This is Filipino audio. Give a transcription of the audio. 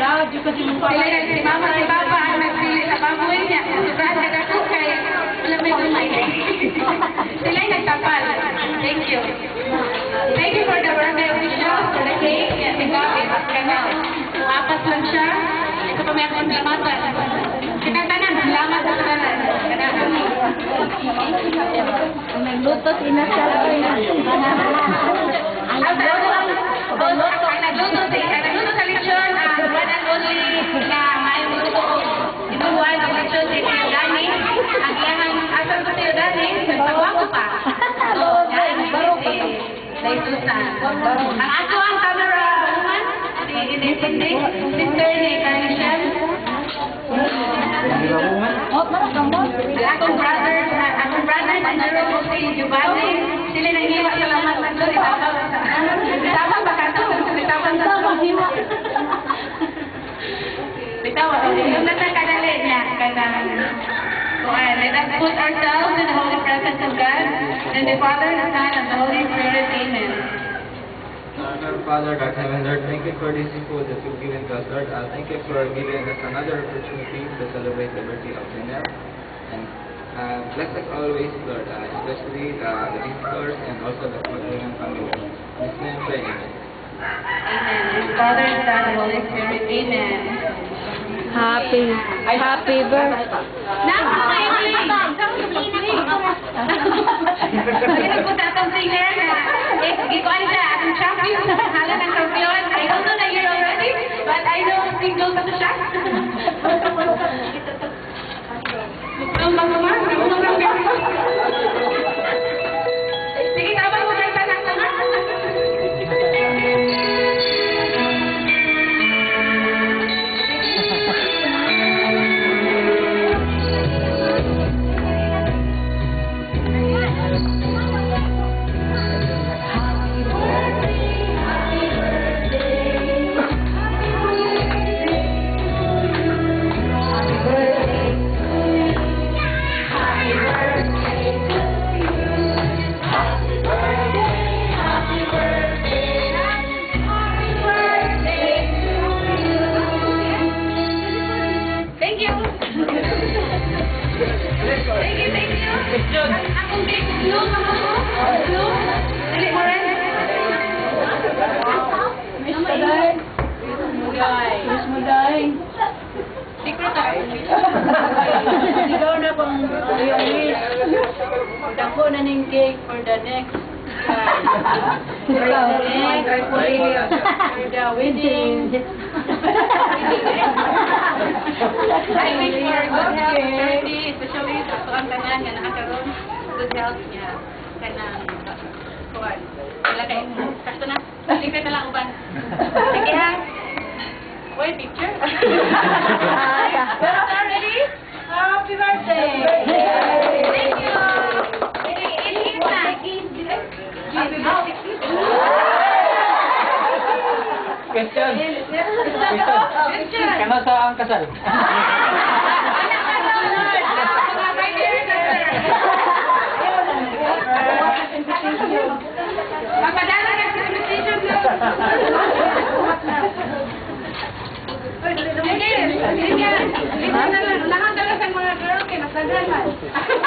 proud. Yung kasi mong Sila yan, si Mama, si Papa, ang nagpili sa baboy niya. Sobrang nagako kay, wala may kumay. Sila yung nagtapal. Thank you. Thank you for the birthday wishes, for the cake. Si Bobby, apat lang siya. Ito pa may akong salamatan. Kinatanan, salamat sa tanan. Kung nagluto, sinasal ko yun. Ang nagluto sa lechon, one and only na may gusto ko inubuan ng lechon si Kuya Dani. Ang iyang asal ko si Kuya Dani, nagpagwapo pa. So, yan si Day Susan. Ang ato ang camera woman, si Inday Cindy, sister ni Carnation. Ang akong brother na naroon ko si Giovanni. Sila nang-iwa sa lamat na doon. Itabang ba ka ito? Itabang na ito. Bitawan. Yung nagkakadali niya. Let us put ourselves in the holy presence of God. And the Father, the Son, and the Holy Spirit. Amen. Our Father, God, heaven, Lord, thank you for this food that you've given to us, Lord. Thank you for giving us another opportunity to celebrate the birthday of Janelle. And bless us always, Lord, especially the visitors and also the Magdalene family. In His name, pray, amen. Amen. Father, Son, and Holy Spirit. Amen. Happy birthday. Nagpunta itong singer na gikuan siya, ang champion, hala ng champion. I don't know the year already, but I know single pa siya. Ang mga mga, sige, tawag mo kayo tanang tanang. Akong cake blue, blue. Dali mo rin. Miss Maday. Miss Maday. Secret ako. Ikaw na pang yung wish. Dako na ning cake for the next for the wedding. I wish for good health, birthday, especially sa ang tanan nga nakakaroon good health niya. Kanang kuwan. Wala kay kasto na. Secret na lang uban. Sige ha. Wait, picture. Pero ready? Happy birthday! Thank you! Eat na! Happy birthday! Question. Question! Kano sa ang kasal? Magpadala na sa invitation na. Sige, lahat talaga sa mga girl, kaya nasagalan.